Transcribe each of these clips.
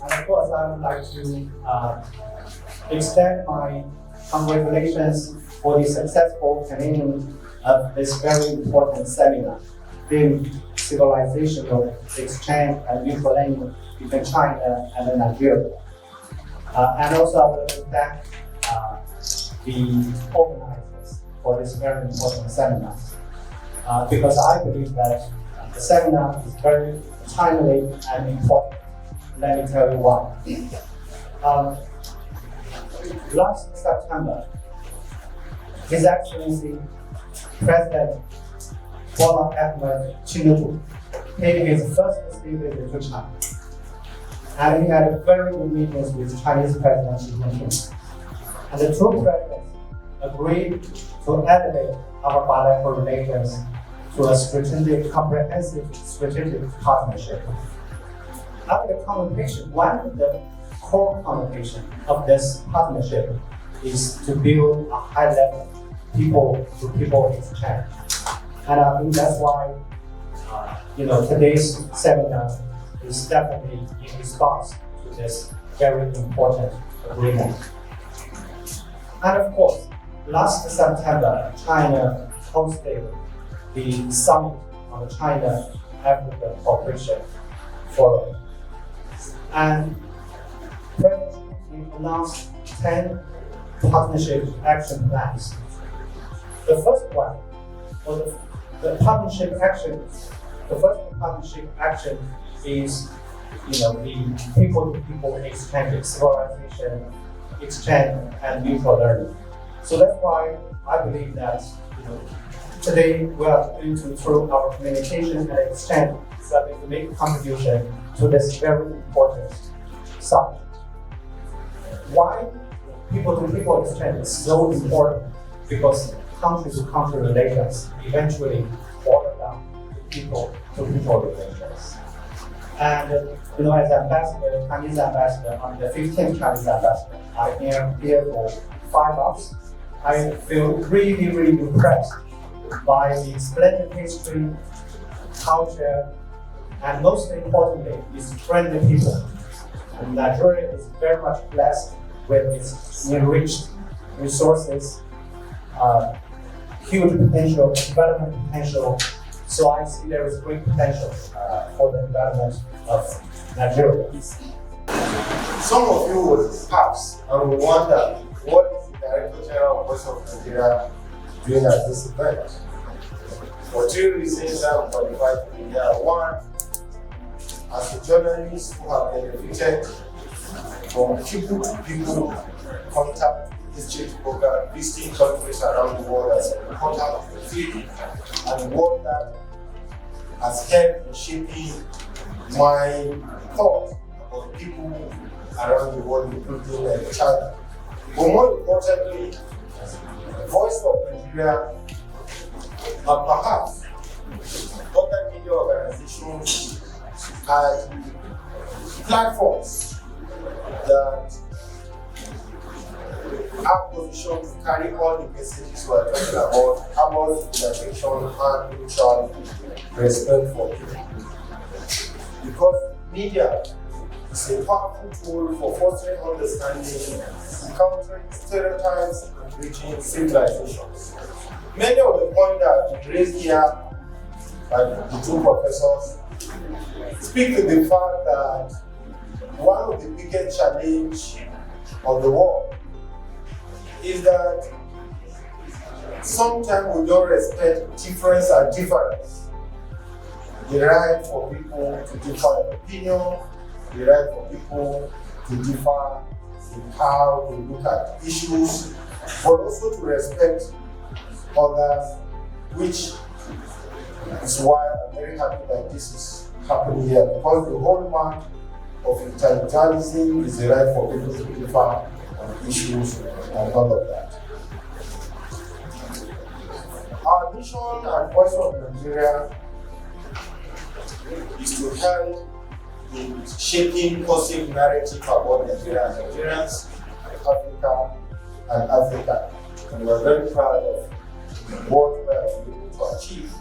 And of course, I would like to extend my congratulations for the successful convening of this very important seminar in civilizational exchange and mutual learning between China and Nigeria. And also I would like to thank the organizers for this very important seminar. Because I believe that the seminar is very timely and important. Let me tell you why. Last September, His Excellency President Bola Ahmed Tinubu paid his first state visit to China. And he had very good meetings with Chinese President Xi Jinping. And the two presidents agreed to elevate our bilateral relations to a strategic, comprehensive strategic partnership. After the connotation, one of the core connotation of this partnership is to build a high-level people-to-people exchange. And I think that's why today's seminar is definitely in response to this very important agreement. And of course, last September, China hosted the summit on the China-Africa Cooperation Forum. And President Xi announced 10 partnership action plans. The first one was the partnership action. The first partnership action is the people-to-people exchange, civilization exchange, and mutual learning. So that's why I believe that today we are going to, through our communication and exchange, to make a contribution to this very important summit. Why people-to-people exchange is so important? Because country-to-country relations eventually boil down to people-to-people relations. And as ambassador, Chinese ambassador, I'm the 15th Chinese ambassador. I am here for 5 months. I feel really, really impressed by the splendid history, culture, and most importantly, its friendly people. And Nigeria is very much blessed with its enriched resources, huge potential, development potential. So I see there is great potential for the development of Nigeria. Some of you will perhaps and will wonder what is the Director General of Voice of Nigeria doing at this event. For 2 reasons I'm qualified to be here. One, as a journalist who have benefited from people-to-people contact exchange program, visiting countries around the world as a reporter of the field, and what that has helped in shaping my thoughts about people around the world, including China. But more importantly, Voice of Nigeria, and perhaps other media organizations had platforms that are positioned to carry all the messages we are talking about innovation and mutual respect for people. Because media is a powerful tool for fostering understanding, countering stereotypes, and bridging civilizations. Many of the points that have been raised here by the two professors speak to the fact that one of the biggest challenges of the world is that sometimes we don't respect difference and difference. The right for people to differ in opinion, the right for people to differ in how they look at issues, but also to respect others, which is why I'm very happy that this is happening here, because the whole mark of intellectualism is the right for people to differ on issues and all of that. Our mission at Voice of Nigeria is to help in shaping positive narrative about Nigeria and Nigerians, Africa and Africa. And we're very proud of what we are able to achieve.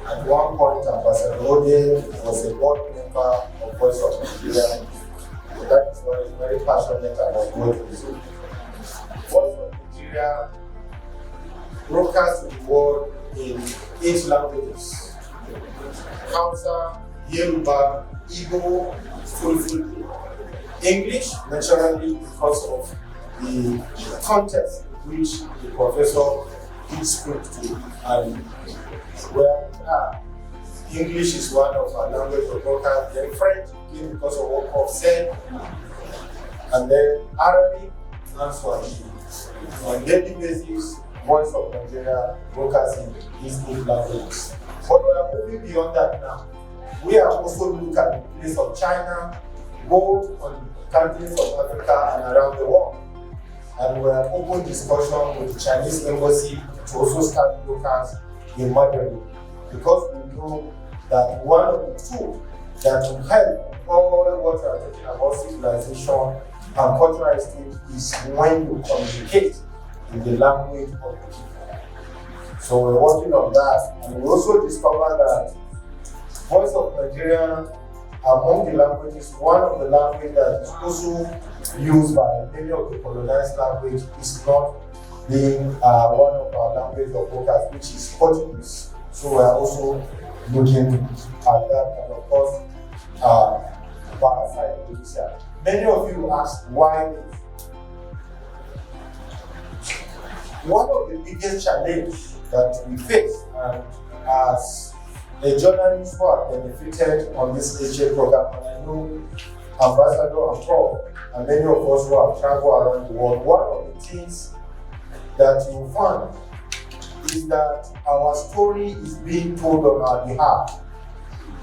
At one point, Ambassador Ode was a board member of Voice of Nigeria. That subject I was going to do. Voice of Nigeria broadcast to the world in 8 languages: Hausa, Yoruba, Igbo, Fulfulde. English, naturally, because of the context in which the professor did speak to and where we are. English is one of our language of broadcast, then French came because of what Prof said, and then Arabic and Swahili. On a daily basis, Voice of Nigeria broadcasting these 8 languages. But we are moving beyond that now. We are also looking at the place of China, both on countries of Africa and around the world. And we are open discussion with the Chinese embassy to also start broadcast in Mandarin, because we know that one of the tools that will help all what we are talking about civilization and cultural exchange is when you communicate in the language of the people. So we're working on that, and we also discovered that Voice of Nigeria, among the languages, one of the languages that is also used by many of the colonized languages is not being one of our languages of broadcast, which is Portuguese. So we are also looking at that, and of course, aside Indonesia. Many of you ask why this. One of the biggest challenges that we face, and as a journalist who have benefited on this HA program, and I know Ambassador and Prof, and many of us who have traveled around the world, one of the things that you find is that our story is being told on our behalf.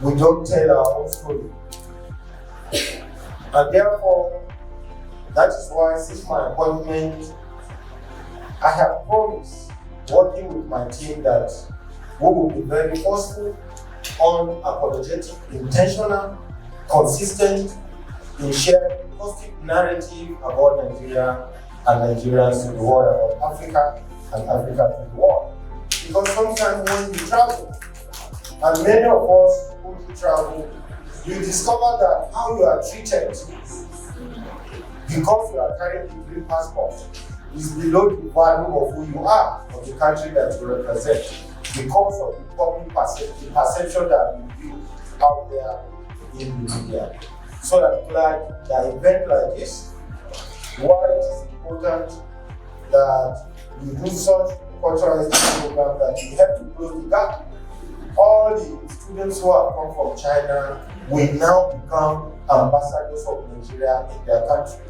We don't tell our own story. And therefore, that is why since my appointment, I have promised, working with my team, that we will be very forceful, unapologetic, intentional, consistent in sharing a positive narrative about Nigeria and Nigerians to the world, about Africa and Africa to the world. Because sometimes when you travel, and many of us who do travel, you discover that how you are treated because you are carrying a green passport is below the value of who you are, of the country that you represent, because of the public perception that you build out there in the media. So I'm glad that an event like this, why it is important that we do such cultural program that we help to close the gap. All the students who have come from China will now become ambassadors of Nigeria in their country.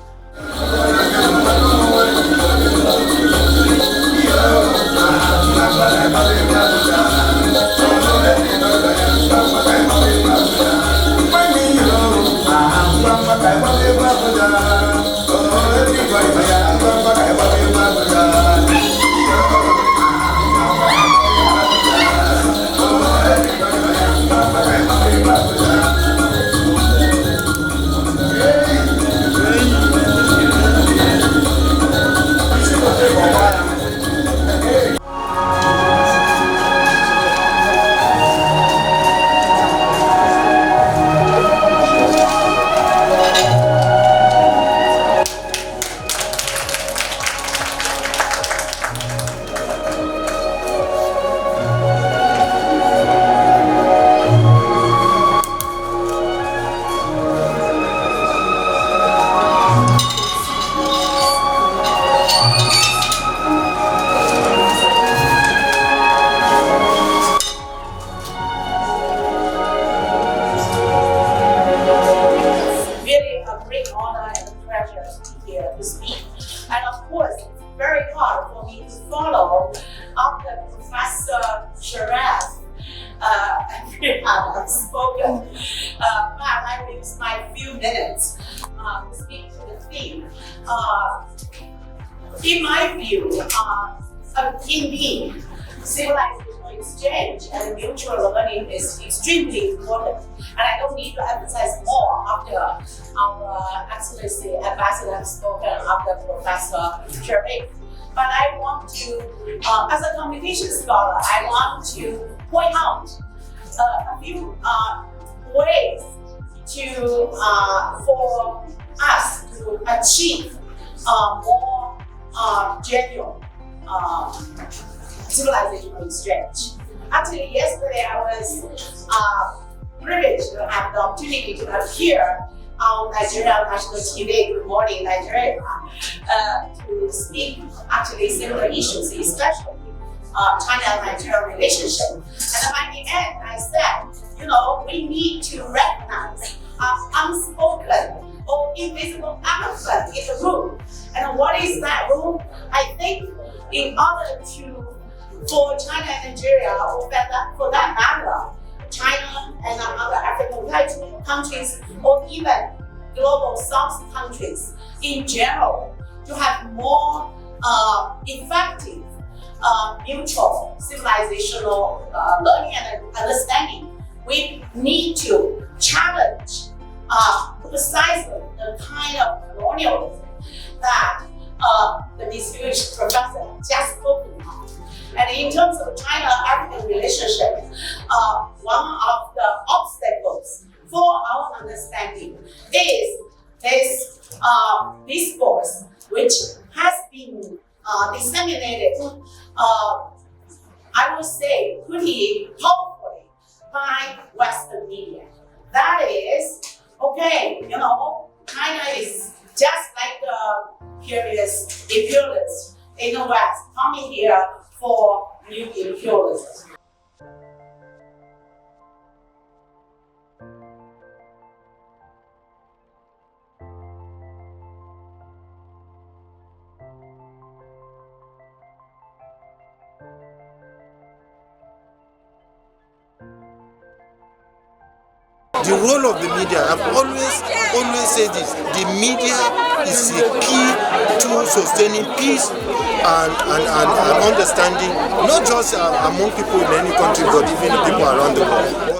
In my view, indeed, civilizational exchange and mutual learning is extremely important. And I don't need to emphasize more after our Excellency Ambassador has spoken, after Professor Sharif. But I want to, as a communication scholar, I want to point out a few ways for us to achieve more genuine civilizational exchange. Actually, yesterday I was privileged to have the opportunity to appear on Nigeria National TV, Good Morning Nigeria, to speak actually similar issues, especially China and Nigeria relationship. And by the end, I said, we need to recognize unspoken or invisible elephant in the room. And what is that room? I think in order for China and Nigeria, or for that matter, China and other African countries, or even global South countries in general, to have more effective mutual civilizational learning and understanding, we need to challenge precisely the kind of colonialism that the distinguished professor just spoke about. And in terms of China-African relationship, one of the obstacles for our understanding is this discourse, which has been disseminated, I would say, pretty powerfully by Western media. That is, China is just like the curious imperialists in the West coming here for new imperialism. The role of the media, I've always said this, the media is the key to sustaining peace and understanding, not just among people in any country, but even people around the world.